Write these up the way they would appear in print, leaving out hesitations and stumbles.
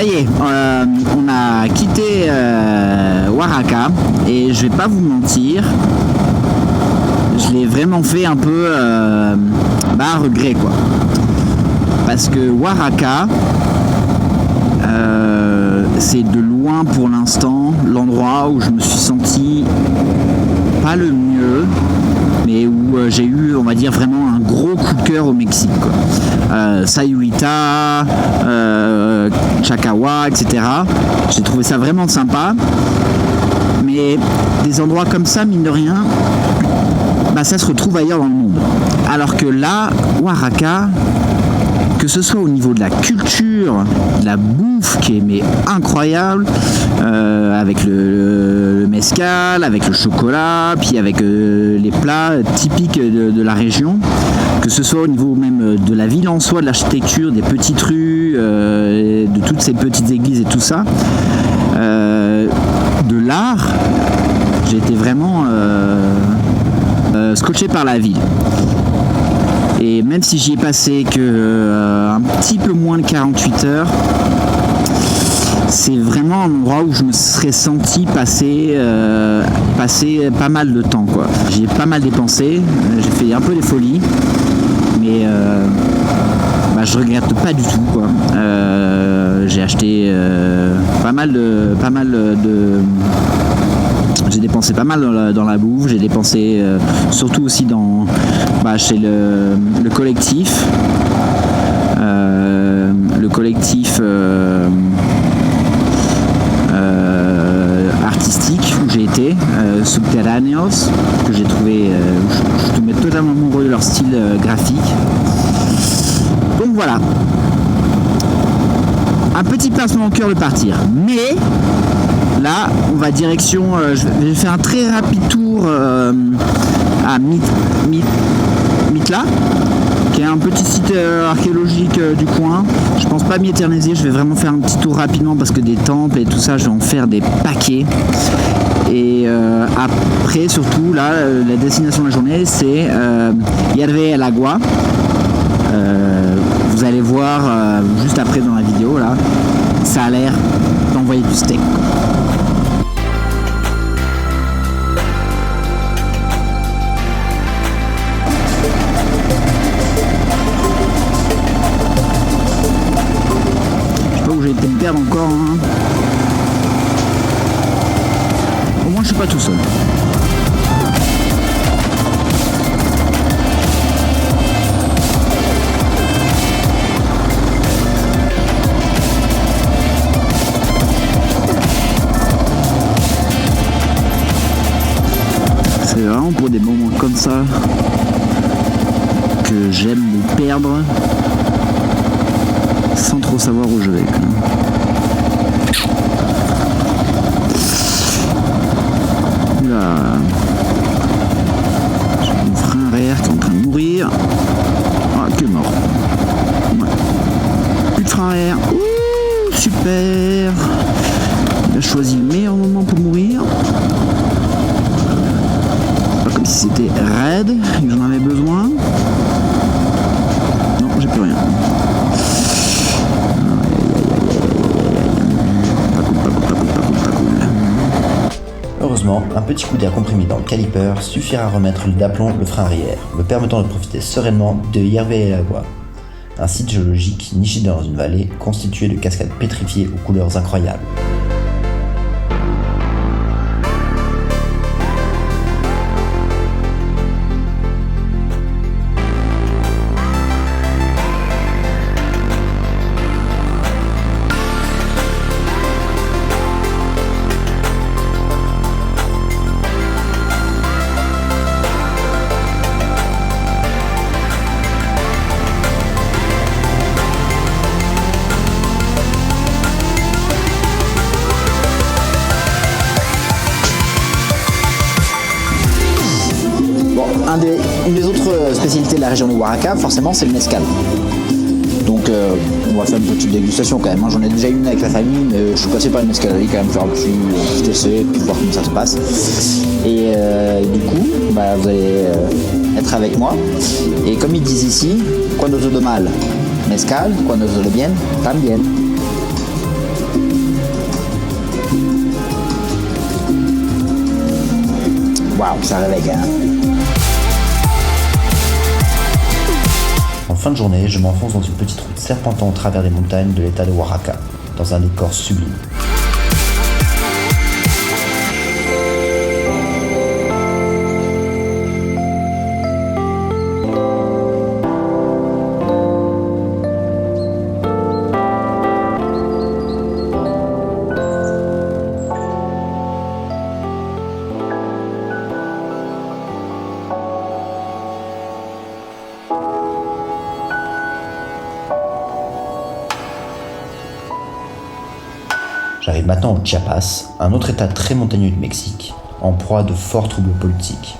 ça y est, on a quitté Oaxaca et je vais pas vous mentir, je l'ai vraiment fait un peu à regret quoi. Parce que Oaxaca, c'est de loin pour l'instant l'endroit où je me suis senti pas le mieux, mais où j'ai eu, on va dire, vraiment un gros coup de cœur au Mexique quoi. Sayulita, Chacahua, etc. J'ai trouvé ça vraiment sympa, mais des endroits comme ça, mine de rien, ça se retrouve ailleurs dans le monde. Alors que là, Oaxaca, que ce soit au niveau de la culture, de la bouffe qui est incroyable, avec le mezcal, avec le chocolat, puis avec les plats typiques de la région, que ce soit au niveau même de la ville en soi, de l'architecture, des petites rues, de toutes ces petites églises et tout ça, de l'art, j'ai été vraiment scotché par la ville. Et même si j'y ai passé que un petit peu moins de 48 heures, c'est vraiment un endroit où je me serais senti passer pas mal de temps quoi. J'ai pas mal dépensé, j'ai fait un peu des folies, mais je regrette pas du tout quoi. J'ai acheté pas mal de j'ai dépensé pas mal dans la bouffe, j'ai dépensé surtout aussi chez le collectif. Artistique où j'ai été, Subterráneos, que j'ai trouvé, je tombais totalement amoureux de leur style graphique. Donc voilà, un petit pincement au cœur de partir, mais là on va direction, je vais faire un très rapide tour à Mitla, qui est un petit site archéologique du coin. Je pense pas m'y éterniser, je vais vraiment faire un petit tour rapidement parce que des temples et tout ça, je vais en faire des paquets. Et après, surtout, là, la destination de la journée, c'est Hierve el Agua. Vous allez voir juste après dans la vidéo, là, ça a l'air d'envoyer du steak. J'ai été me perdre encore hein. Au moins je suis pas tout seul. C'est vraiment pour des moments comme ça que j'aime me perdre sans trop savoir où je vais. Là, j'ai mon frein arrière qui est en train de mourir. Ah, qui est mort. Ouais. Plus de frein arrière. Ouh, super. Il a choisi le meilleur moment pour mourir. Pas comme si c'était raide et que j'en avais besoin. Non, j'ai plus rien. Heureusement, un petit coup d'air comprimé dans le caliper suffira à remettre d'aplomb le frein arrière, me permettant de profiter sereinement de Hierve el Agua, un site géologique niché dans une vallée constituée de cascades pétrifiées aux couleurs incroyables. Une des autres spécialités de la région de Oaxaca, forcément, c'est le mezcal. Donc on va faire une petite dégustation quand même. J'en ai déjà une avec la famille, mais je suis passé par une mescalerie quand même, faire un petit essai, puis voir comment ça se passe. Et du coup, vous allez être avec moi. Et comme ils disent ici, cuando todo mal, mezcal, cuando todo bien, también. Waouh, ça réveille. En fin de journée, je m'enfonce dans une petite route serpentant au travers des montagnes de l'état de Oaxaca, dans un décor sublime. J'arrive maintenant au Chiapas, un autre état très montagneux du Mexique, en proie à de forts troubles politiques,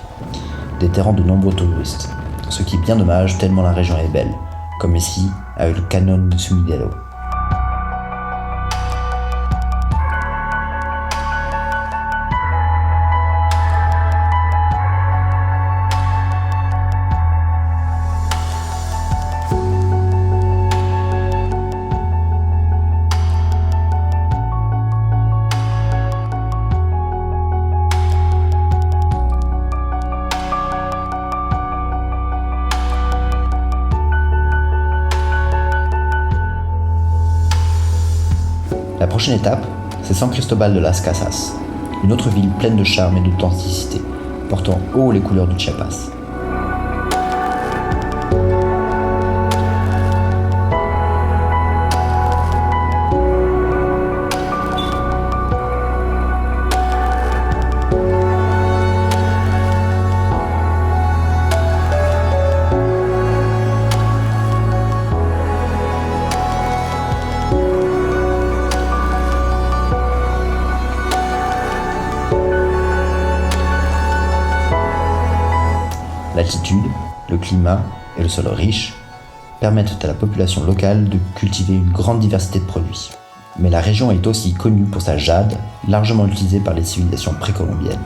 déterrant de nombreux touristes, ce qui est bien dommage tellement la région est belle, comme ici avec le canon de Sumidero. La prochaine étape, c'est San Cristobal de las Casas, une autre ville pleine de charme et d'authenticité, portant haut les couleurs du Chiapas. L'altitude, le climat et le sol riche permettent à la population locale de cultiver une grande diversité de produits. Mais la région est aussi connue pour sa jade, largement utilisée par les civilisations précolombiennes.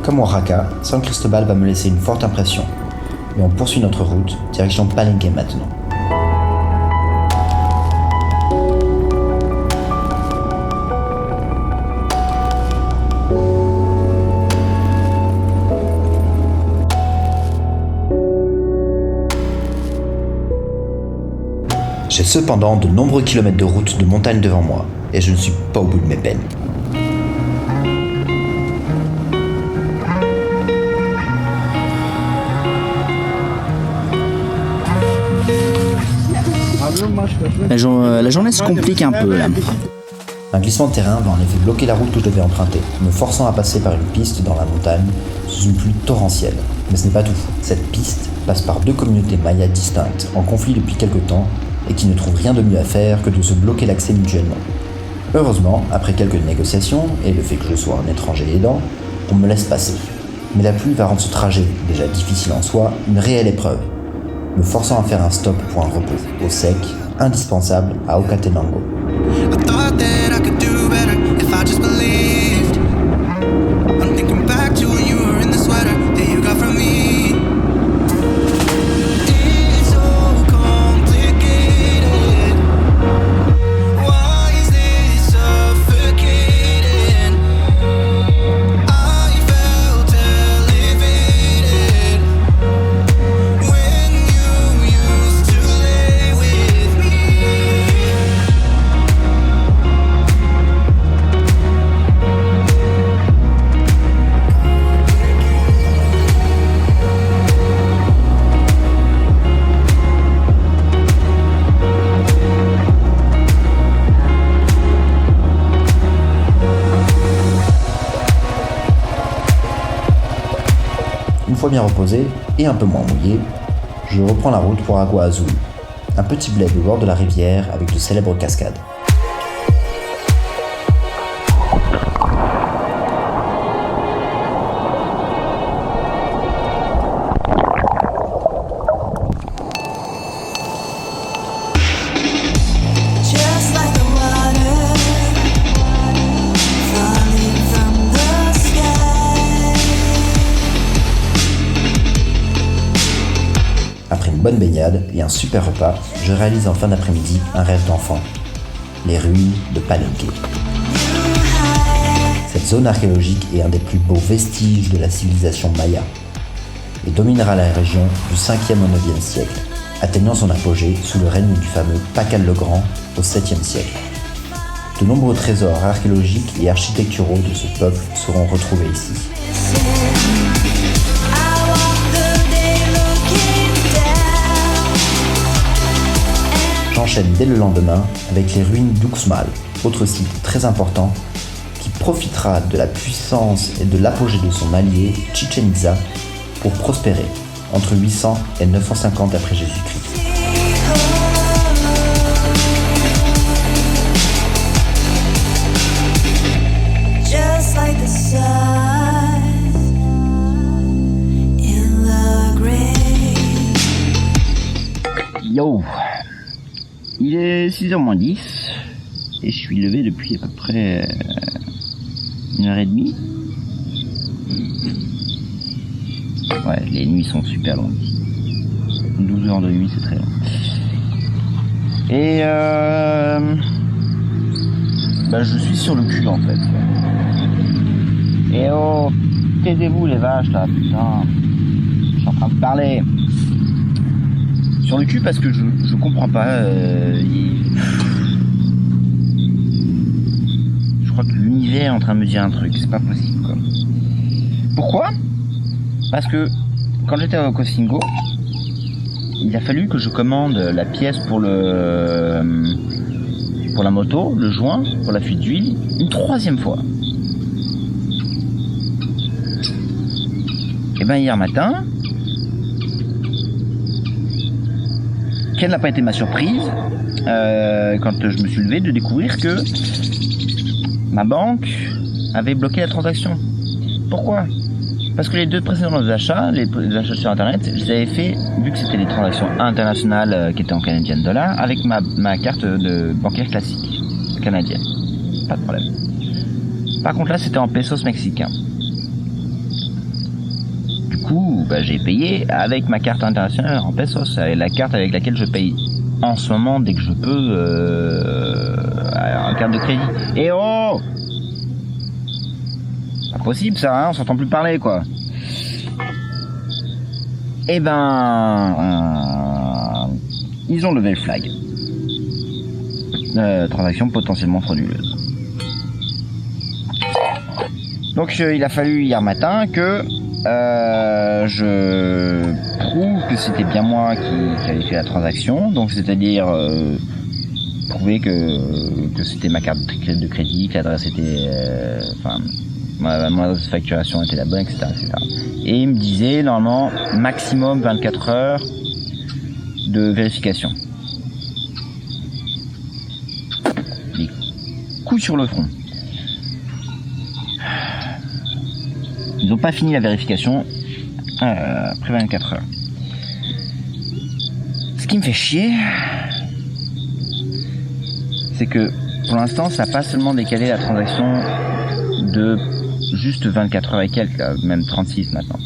Comme Oaxaca, San Cristobal va me laisser une forte impression, mais on poursuit notre route, direction Palenque maintenant. J'ai cependant de nombreux kilomètres de route de montagne devant moi, et je ne suis pas au bout de mes peines. La journée se complique un peu là. Un glissement de terrain va en effet bloquer la route que je devais emprunter, me forçant à passer par une piste dans la montagne sous une pluie torrentielle. Mais ce n'est pas tout. Cette piste passe par deux communautés mayas distinctes, en conflit depuis quelque temps, et qui ne trouvent rien de mieux à faire que de se bloquer l'accès mutuellement. Heureusement, après quelques négociations, et le fait que je sois un étranger aidant, on me laisse passer. Mais la pluie va rendre ce trajet, déjà difficile en soi, une réelle épreuve, me forçant à faire un stop pour un repos, au sec, indispensable à Ocatenango. fois bien reposé et un peu moins mouillé, je reprends la route pour Agua Azul, un petit bled au bord de la rivière avec de célèbres cascades. Après une bonne baignade et un super repas, je réalise en fin d'après-midi un rêve d'enfant. Les ruines de Palenque. Cette zone archéologique est un des plus beaux vestiges de la civilisation maya et dominera la région du 5e au 9e siècle, atteignant son apogée sous le règne du fameux Pakal le Grand au 7e siècle. De nombreux trésors archéologiques et architecturaux de ce peuple seront retrouvés ici. J'enchaîne dès le lendemain avec les ruines d'Uxmal, autre site très important qui profitera de la puissance et de l'apogée de son allié Chichen Itza pour prospérer entre 800 et 950 après Jésus-Christ. Yo, il est 6h moins 10 et je suis levé depuis à peu près 1h30. Ouais, les nuits sont super longues. 12 heures de nuit, c'est très long. Et je suis sur le cul en fait. Et oh, taisez-vous les vaches là, putain. Je suis en train de parler. Sur le cul parce que je comprends pas. Je crois que l'univers est en train de me dire un truc, c'est pas possible quoi. Pourquoi ? Parce que quand j'étais au Cosingo, il a fallu que je commande la pièce pour la moto, le joint, pour la fuite d'huile, une 3e fois. Et ben hier matin, quelle n'a pas été ma surprise quand je me suis levé de découvrir que ma banque avait bloqué la transaction. Pourquoi ? Parce que les 2 précédents achats, les achats sur internet, je les avais fait, vu que c'était des transactions internationales qui étaient en Canadian dollar, avec ma carte de bancaire classique canadienne. Pas de problème. Par contre là, c'était en pesos mexicains. Du coup, j'ai payé avec ma carte internationale en pesos, la carte avec laquelle je paye en ce moment dès que je peux en carte de crédit. Et oh, pas possible ça, hein, on s'entend plus parler quoi. Et ils ont levé le flag. Transaction potentiellement frauduleuse. Donc il a fallu hier matin que je prouve que c'était bien moi qui avait fait la transaction, donc c'est-à-dire prouver que c'était ma carte de crédit, que l'adresse était, ma facturation était la bonne, etc., etc. Et il me disait normalement maximum 24 heures de vérification. Des coups sur le front. Ils n'ont pas fini la vérification après 24 heures. Ce qui me fait chier, c'est que pour l'instant, ça n'a pas seulement décalé la transaction de juste 24 heures et quelques, même 36 maintenant.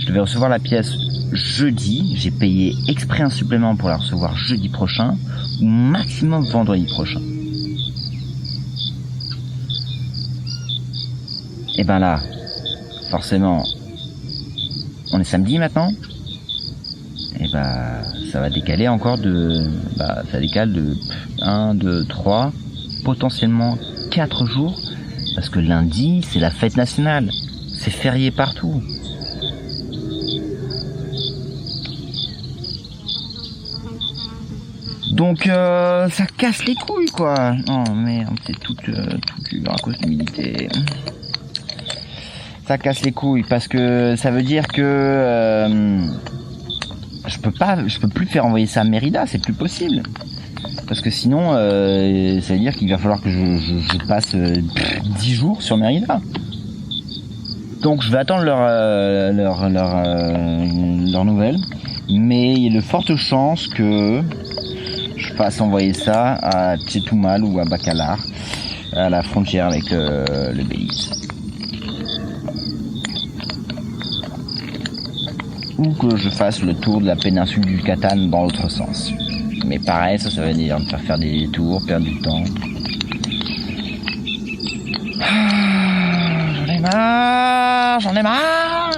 Je devais recevoir la pièce jeudi, j'ai payé exprès un supplément pour la recevoir jeudi prochain, ou maximum vendredi prochain. Et ben là, forcément, on est samedi maintenant, et ça va décaler encore ça décale de 1, 2, 3, potentiellement 4 jours, parce que lundi, c'est la fête nationale, c'est férié partout. Donc ça casse les couilles quoi. Oh merde, c'est toute à cause de l'humidité. Ça casse les couilles parce que ça veut dire que je peux plus faire envoyer ça à Mérida, c'est plus possible. Parce que sinon, ça veut dire qu'il va falloir que je passe 10 jours sur Mérida. Donc je vais attendre leur nouvelle, mais il y a de fortes chances que je fasse envoyer ça à Chetumal ou à Bacalar, à la frontière avec le Belize. Ou que je fasse le tour de la péninsule du Yucatan dans l'autre sens. Mais pareil, ça veut dire me faire des tours, perdre du temps. J'en ai marre.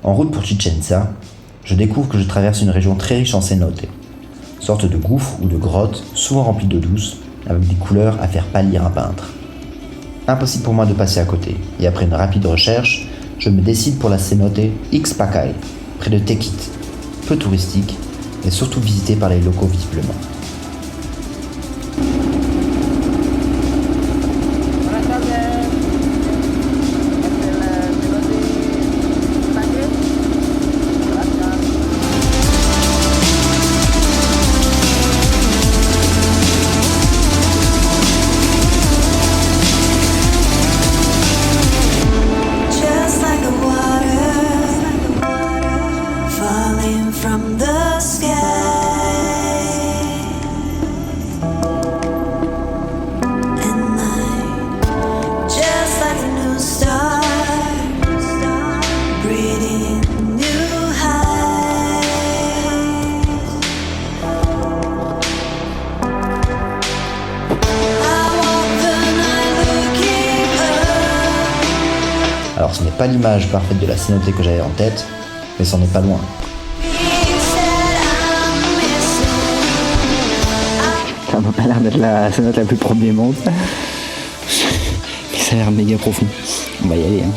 En route pour Chichén Itzá, je découvre que je traverse une région très riche en cénotes, sorte de gouffre ou de grotte souvent remplie d'eau douce, avec des couleurs à faire pâlir un peintre. Impossible pour moi de passer à côté, et après une rapide recherche, je me décide pour la cénote Ixpacay, près de Tequit, peu touristique, mais surtout visitée par les locaux visiblement. From the sky, and I, just like a new star, breathing new highs. I walk the night looking up. Alors ce n'est pas l'image parfaite de la cénote que j'avais en tête, mais c'en est pas loin. Ça n'a pas l'air d'être la cénote la plus propre du monde. Mais ça a l'air méga profond. On va y aller. Hein.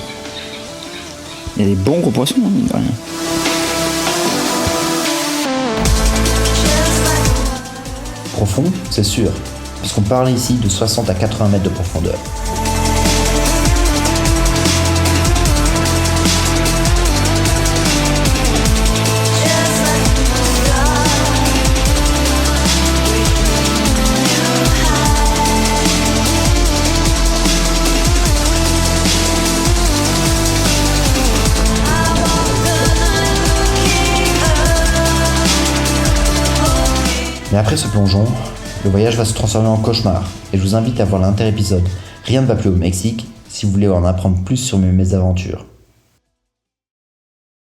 Il y a des bons gros poissons, mine de rien. Profond, c'est sûr, puisqu'on parle ici de 60 à 80 mètres de profondeur. Mais après ce plongeon, le voyage va se transformer en cauchemar, et je vous invite à voir l'inter-épisode Rien ne va plus au Mexique si vous voulez en apprendre plus sur mes mésaventures.